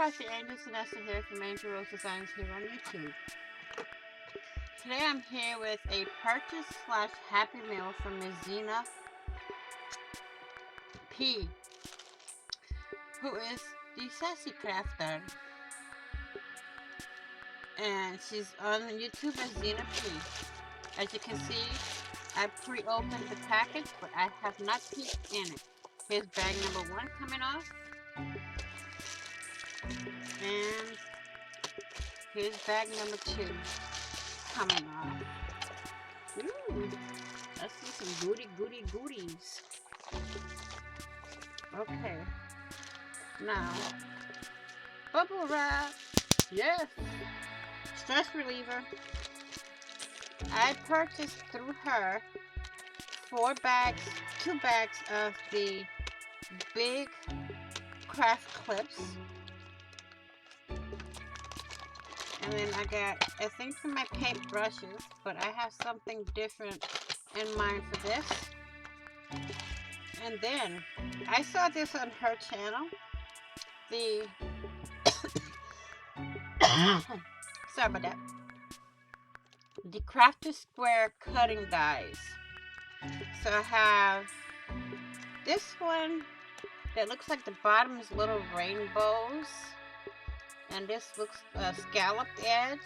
Crafty Angel, Vanessa here from Angel Rose Designs here on YouTube. Today I'm here with a purchase slash Happy Meal from Ms. Zena P, who is the Sassy Crafter. And she's on YouTube as Zena P. As you can see, I pre-opened the package, but I have not peeked in it. Here's bag number 1 coming off. And here's bag number 2 coming off. Ooh, let's see some goodies. Okay, now, bubble wrap, yes, stress reliever. I purchased through her 2 bags of the big craft clips. And then I got, I think, for my paint brushes, but I have something different in mind for this. And then I saw this on her channel, the sorry about that, the Crafter Square cutting dies. So I have this one that looks like the bottom is little rainbows, and this looks a scalloped edge,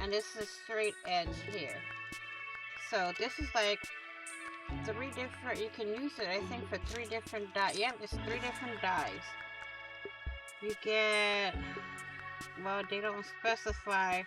and this is a straight edge here. So this is like 3 different, you can use it I think for 3 different dyes. Yeah, it's 3 different dyes. You get, well, they don't specify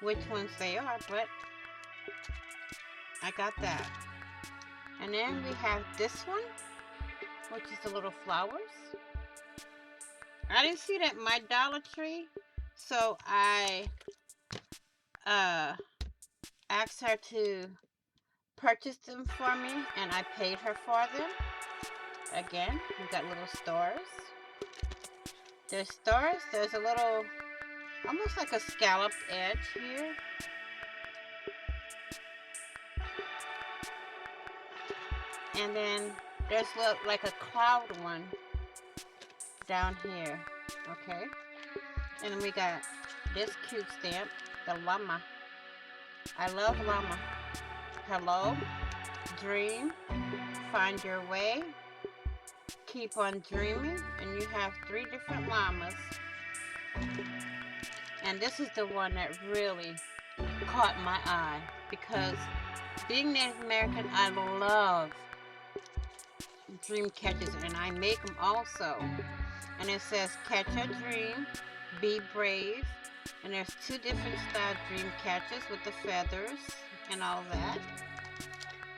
which ones they are, but I got that. And then we have this one, which is the little flowers. I didn't see that in my Dollar Tree, so I asked her to purchase them for me, and I paid her for them. Again, we got little stars. There's stars. There's a little, almost like a scalloped edge here. And then there's like a cloud one down here, okay? And then we got this cute stamp, the llama. I love llama. Hello, dream, find your way, keep on dreaming. And you have 3 different llamas. And this is the one that really caught my eye, because being Native American, I love dream catches, and I make them also. And it says, catch a dream, be brave. And there's 2 different style dream catches with the feathers and all that.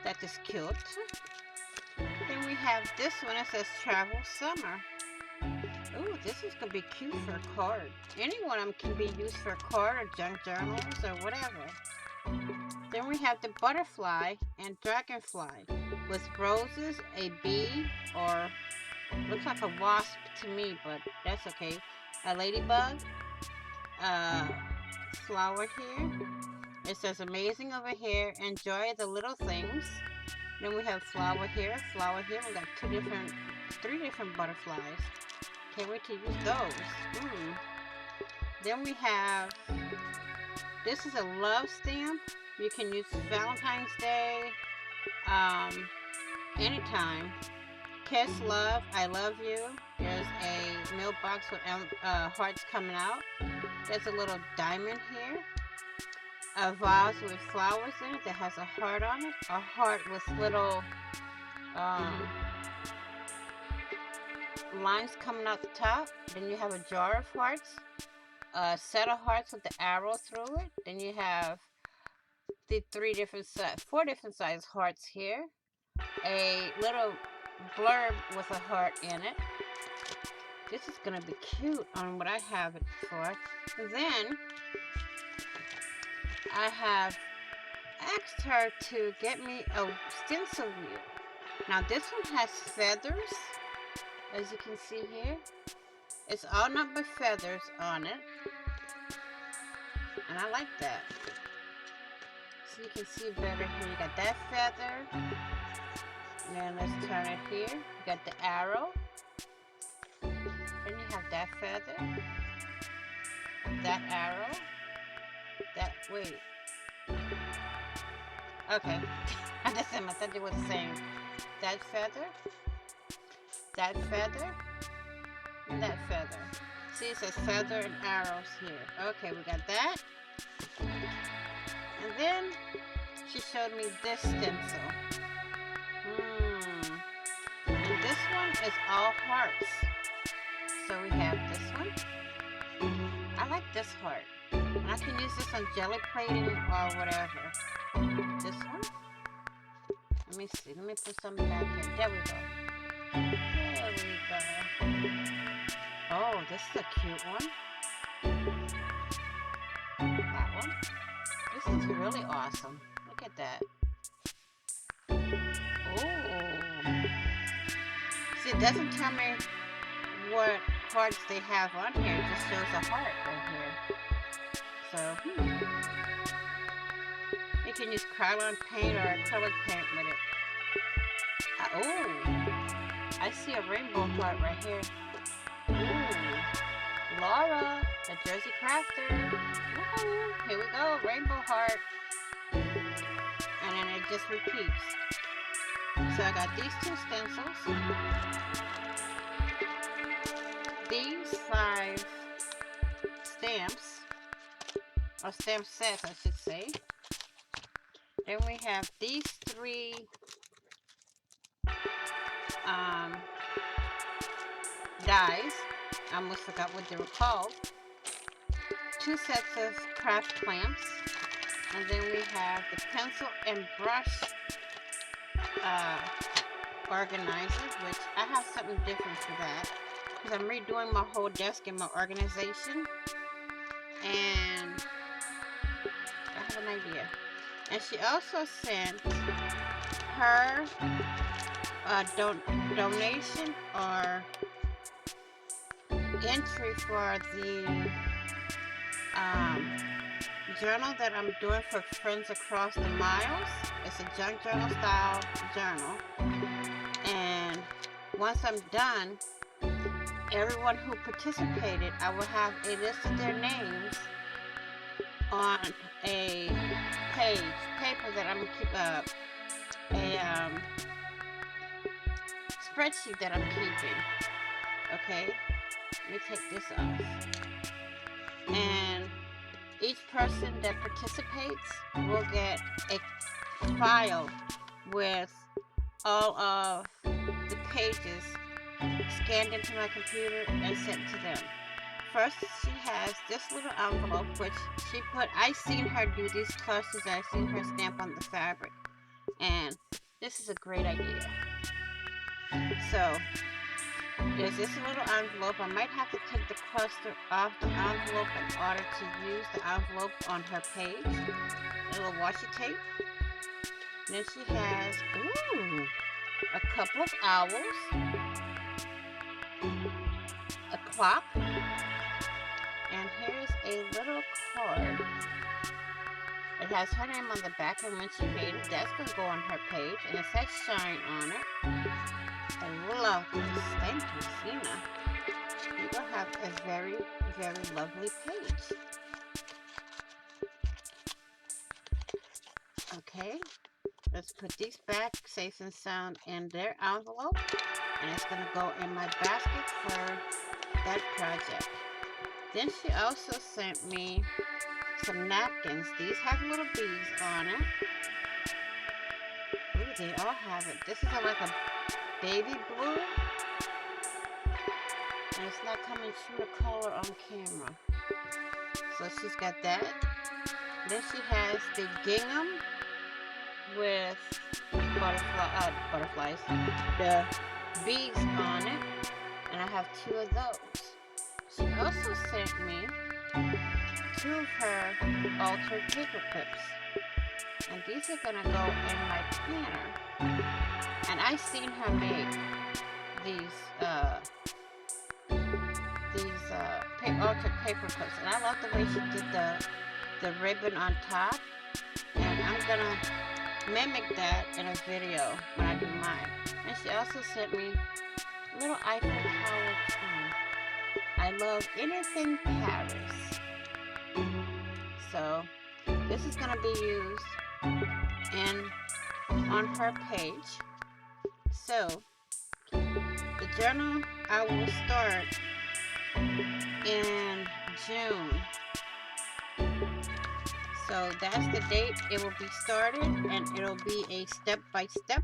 That is cute. Then we have this one that says travel summer. Ooh, this is gonna be cute for a card. Any one of them can be used for a card or junk journals or whatever. Then we have the butterfly and dragonfly with roses, a bee, or looks like a wasp to me, but that's okay. A ladybug, flower here. It says amazing over here, enjoy the little things. Then we have flower here. We got 3 different butterflies. Can't wait to use those. Ooh. Then we have, this is a love stamp. You can use Valentine's Day, anytime. Kiss, love, I love you. There's a mailbox with hearts coming out. There's a little diamond here. A vase with flowers in it that has a heart on it. A heart with little lines coming out the top. Then you have a jar of hearts. A set of hearts with the arrow through it. Then you have the 4 different size hearts here. A little blurb with a heart in it. This is gonna be cute on what I have it for. And then I have asked her to get me a stencil wheel. Now this one has feathers, as you can see here. It's all numbered feathers on it, and I like that. So you can see better here. You got that feather. And then let's turn it here. You got the arrow. Then you have that feather, that arrow, that, wait. Okay. I thought they were the same. That feather, and that feather. See, it says feather and arrows here. Okay, we got that. And then she showed me this stencil. And this one is all hearts. So we have this one. I like this heart. And I can use this on jelly plating or whatever. This one. Let me see. Let me put something back in. There we go. There we go. Oh, this is a cute one. That one. This is really awesome. Look at that. Oh. See, it doesn't tell me what hearts they have on here. It just shows a heart right here. So, you can use Krylon paint or acrylic paint with it. Oh, I see a rainbow heart right here. Ooh, Laura, the Jersey Crafter. Woo-hoo. Here we go, rainbow heart. And then it just repeats. So I got these 2 stencils. These 5 stamps. Or stamp sets, I should say. Then we have these 3 dies. I almost forgot what they were called. 2 sets of craft clamps. And then we have the pencil and brush organizer, which I have something different for that. Because I'm redoing my whole desk and my organization. And I have an idea. And she also sent her donation or entry for the journal that I'm doing for Friends Across the Miles. It's a junk journal style journal. And once I'm done, everyone who participated, I will have a list of their names on a paper that I'm gonna keep a spreadsheet that I'm keeping. Okay, let me take this off. And each person that participates will get a file with all of the pages scanned into my computer and sent to them. First, she has this little envelope, which she put, I seen her do these clusters, I seen her stamp on the fabric, and this is a great idea. So, there's this little envelope. I might have to take the cluster off the envelope in order to use the envelope on her page. A little washi tape. And then she has, a couple of owls, a clock, and here's a little card. It has her name on the back, and when she made it, that's going to go on her page, and it says Shine on it. I love this. Thank you, Zena. You will have a very, very lovely page. Okay, let's put these back safe and sound in their envelope, and it's going to go in my basket for that project. Then she also sent me some napkins. These have little beads on it. Ooh, they all have it. This is like a baby blue, and it's not coming true to color on camera. So she's got that. Then she has the gingham with butterflies, the beads on it, and I have 2 of those. She also sent me 2 of her altered paper clips, and these are gonna go in my planner. And I seen her make these altered paper clips, and I love the way she did the ribbon on top. And I'm gonna mimic that in a video when I do mine. And she also sent me a little Eiffel Tower too. I love anything Paris. So this is going to be used on her page. So the journal I will start in June. So that's the date it will be started, and it'll be a step-by-step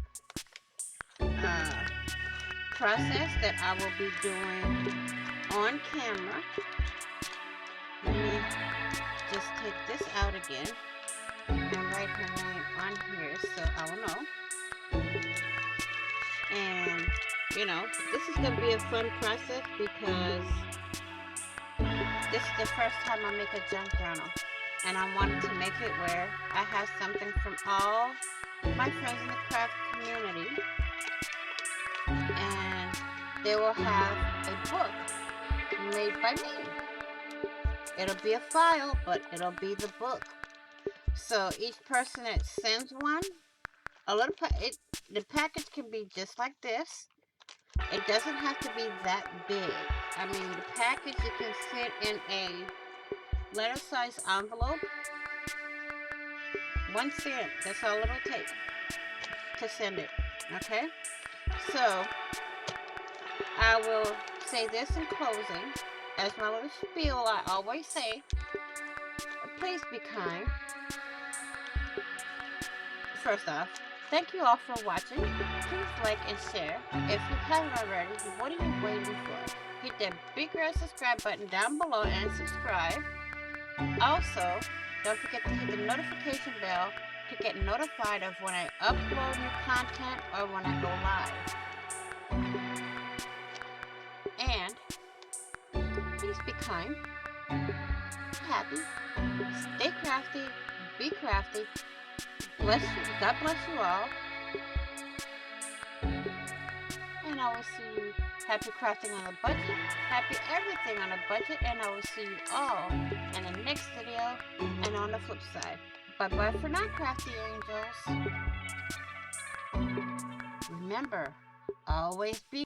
process that I will be doing on camera. Let me just take this out again and write her name on here so I will know. And you know, this is going to be a fun process because this is the first time I make a junk journal, and I wanted to make it where I have something from all my friends in the craft community, and they will have a book made by me. It'll be a file, but it'll be the book. So each person that sends one, the package can be just like this. It doesn't have to be that big. I mean, the package, it can fit in a letter-size envelope. 1 cent, that's all it'll take to send it, okay? So, I will say this in closing. As my little spiel, I always say, please be kind. First off, thank you all for watching. Please like and share. If you haven't already, what are you waiting for? Hit that big red subscribe button down below and subscribe. Also, don't forget to hit the notification bell to get notified of when I upload new content or when I go live. And please be kind, happy, stay crafty, be crafty. Bless you. God bless you all. And I will see you. Happy crafting on a budget. Happy everything on a budget. And I will see you all in the next video and on the flip side. Bye-bye for now, crafty angels. Remember, always be